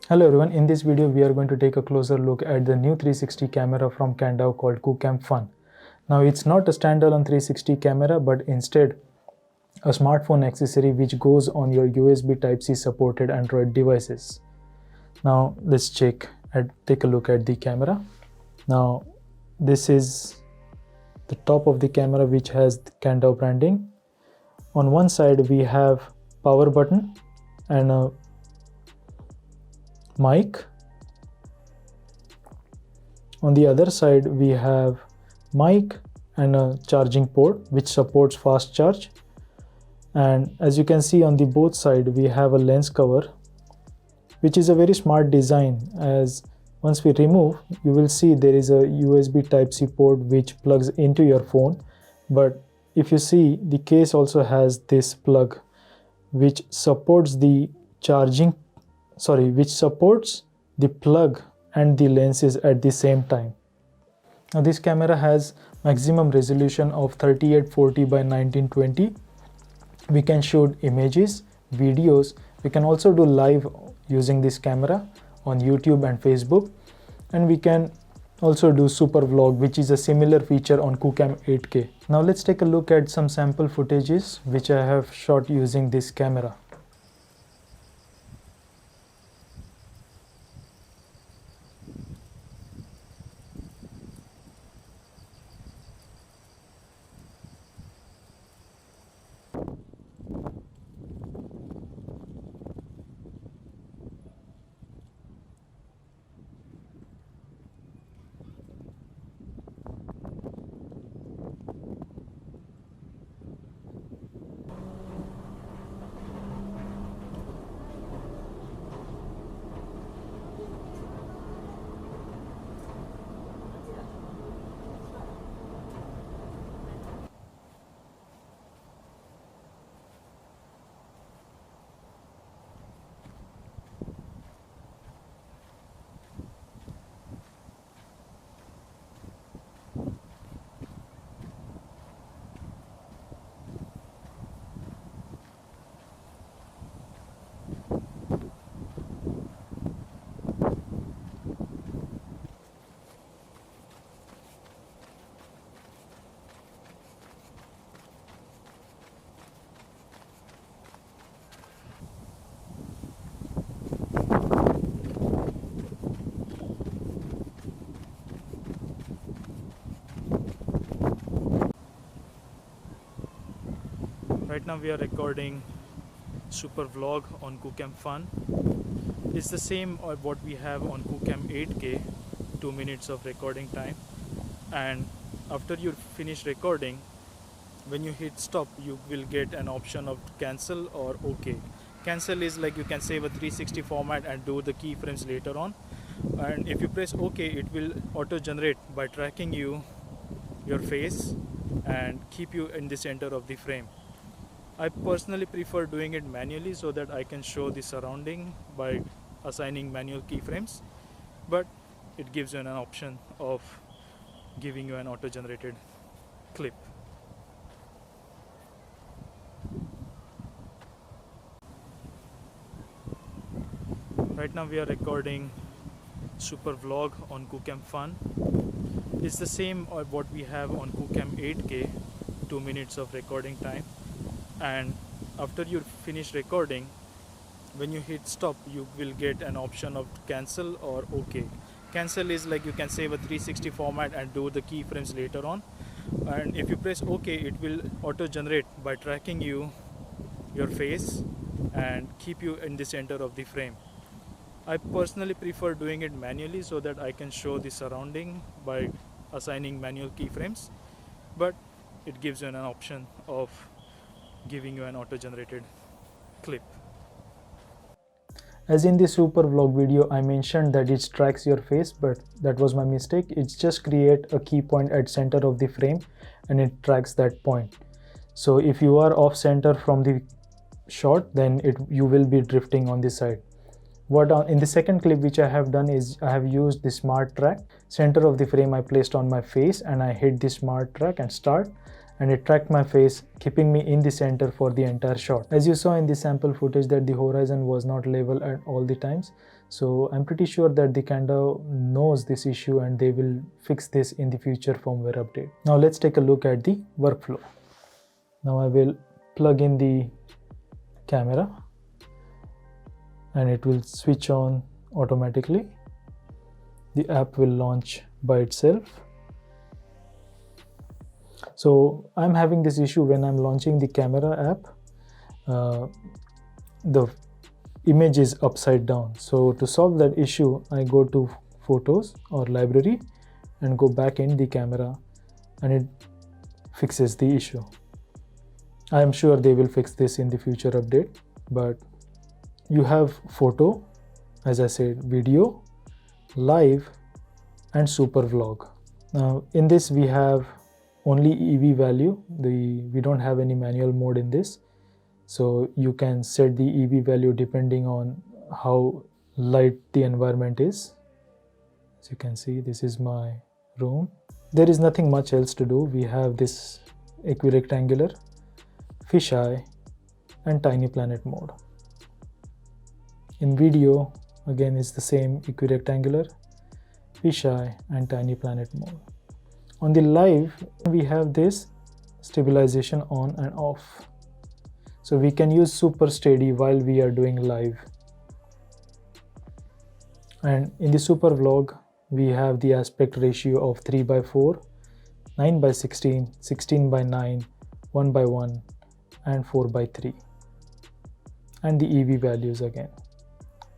Hello everyone, in this video we are going to take a closer look at the new 360 camera from Kandao called KooCam Fun. Now it's not a standalone 360 camera but instead a smartphone accessory which goes on your USB Type-C supported Android devices. Now let's take a look at the camera. Now this is the top of the camera which has the Kandao branding. On one side we have power button and a mic. On the other side we have mic and a charging port which supports fast charge, and as you can see on the both side we have a lens cover which is a very smart design, as once we remove you will see there is a USB Type-C port which plugs into your phone, but if you see the case also has this plug which supports the plug and the lenses at the same time. Now this camera has maximum resolution of 3840 by 1920. We can shoot images, videos. We can also do live using this camera on YouTube and Facebook, and we can also do super vlog, which is a similar feature on KooCam 8K. Now let's take a look at some sample footages which I have shot using this camera. Right now we are recording super vlog on KooCam Fun. It's the same what we have on KooCam 8K, 2 minutes of recording time, and after you finish recording, when you hit stop you will get an option of cancel or OK. Cancel is like you can save a 360 format and do the keyframes later on, and if you press OK it will auto generate by tracking your face and keep you in the center of the frame. I personally prefer doing it manually so that I can show the surrounding by assigning manual keyframes, but it gives you an option of giving you an auto-generated clip. Right now we are recording super vlog on KooCam Fun. It's the same what we have on KooCam 8K, 2 minutes of recording time, and after you finish recording, when you hit stop you will get an option of cancel or OK. Cancel is like you can save a 360 format and do the keyframes later on, and if you press OK it will auto generate by tracking your face and keep you in the center of the frame. I personally prefer doing it manually so that I can show the surrounding by assigning manual keyframes, but it gives you an option of giving you an auto-generated clip. As in the super vlog video I mentioned that it tracks your face, but that was my mistake. It's just create a key point at center of the frame and it tracks that point. So if you are off center from the shot, then you will be drifting on this side. In the second clip which I have done is I have used the smart track. Center of the frame I placed on my face and I hit the smart track and start, and it tracked my face, keeping me in the center for the entire shot. As you saw in the sample footage that the horizon was not level at all the times, So I'm pretty sure that the Canva knows this issue and they will fix this in the future firmware update. Now let's take a look at the workflow. Now I will plug in the camera and it will switch on automatically. The app will launch by itself. So I'm having this issue when I'm launching the camera app. The image is upside down. So to solve that issue, I go to Photos or Library and go back in the camera, and it fixes the issue. I am sure they will fix this in the future update. But you have photo, as I said, video, live, and super vlog. Now in this we have only EV value. We don't have any manual mode in this. So you can set the EV value depending on how light the environment is. As you can see, this is my room. There is nothing much else to do. We have this equirectangular, fisheye, and tiny planet mode. In video, again, it's the same equirectangular, fisheye, and tiny planet mode. On the live, we have this stabilization on and off. So we can use super steady while we are doing live. And in the super vlog, we have the aspect ratio of 3:4, 9:16, 16:9, 1:1, and 4:3. And the EV values again.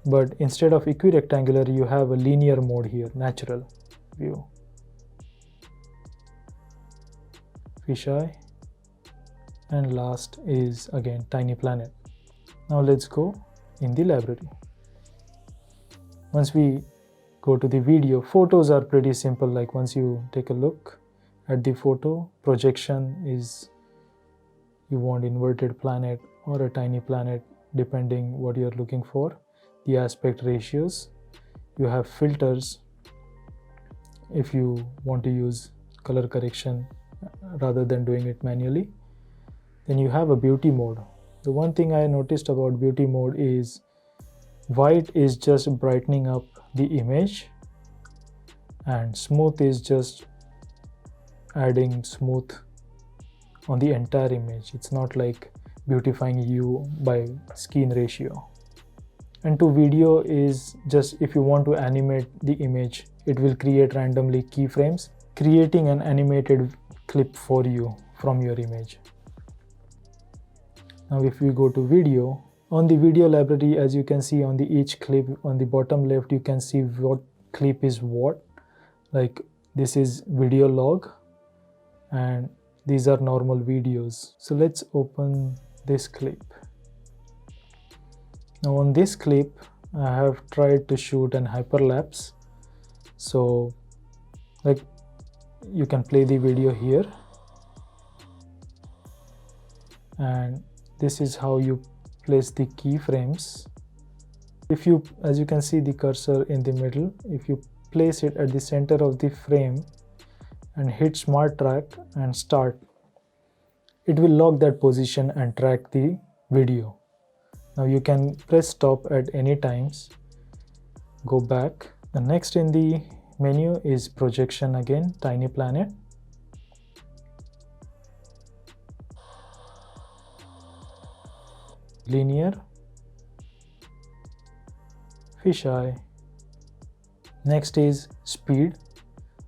But instead of equirectangular, you have a linear mode here, natural view. Fisheye. And last is again tiny planet. Now let's go in the library. Once we go to the video, photos are pretty simple. Like once you take a look at the photo, projection is you want inverted planet or a tiny planet depending what you're looking for. The aspect ratios, you have filters if you want to use color correction rather than doing it manually. Then you have a beauty mode. The one thing I noticed about beauty mode is white is just brightening up the image and smooth is just adding smooth on the entire image. It's not like beautifying you by skin ratio. And to video is just if you want to animate the image, it will create randomly keyframes, creating an animated clip for you from your image. Now if we go to video, on the video library, as you can see on the each clip on the bottom left, you can see what clip is what. Like this is video log and these are normal videos. So let's open this clip. Now on this clip, I have tried to shoot an hyperlapse. So like you can play the video here. And this is how you place the keyframes. If you, as you can see the cursor in the middle, if you place it at the center of the frame and hit smart track and start, it will lock that position and track the video. Now you can press stop at any times, go back. The next in the menu is projection again, tiny planet. Linear, fisheye. Next is speed,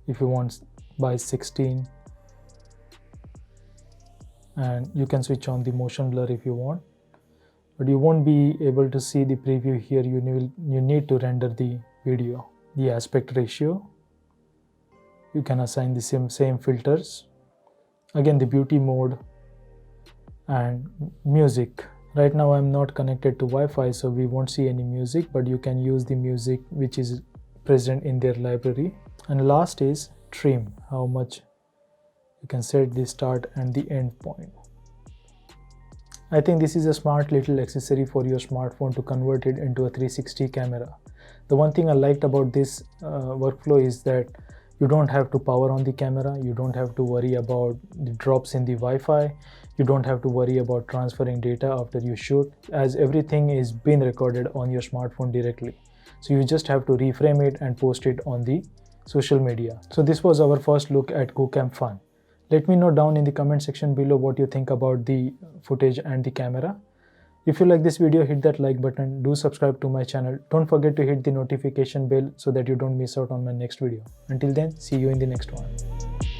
if you want by 16, and you can switch on the motion blur if you want, but you won't be able to see the preview here. You need to render the video. The aspect ratio, you can assign the same filters. Again the beauty mode and music. Right now I'm not connected to Wi-Fi, so we won't see any music, but you can use the music which is present in their library. And last is trim, how much you can set the start and the end point. I think this is a smart little accessory for your smartphone to convert it into a 360 camera. The one thing I liked about this workflow is that you don't have to power on the camera, you don't have to worry about the drops in the Wi-Fi, you don't have to worry about transferring data after you shoot, as everything is being recorded on your smartphone directly. So you just have to reframe it and post it on the social media. So this was our first look at KooCam Fun. Let me know down in the comment section below what you think about the footage and the camera. If you like this video, hit that like button. Do subscribe to my channel. Don't forget to hit the notification bell so that you don't miss out on my next video. Until then, see you in the next one.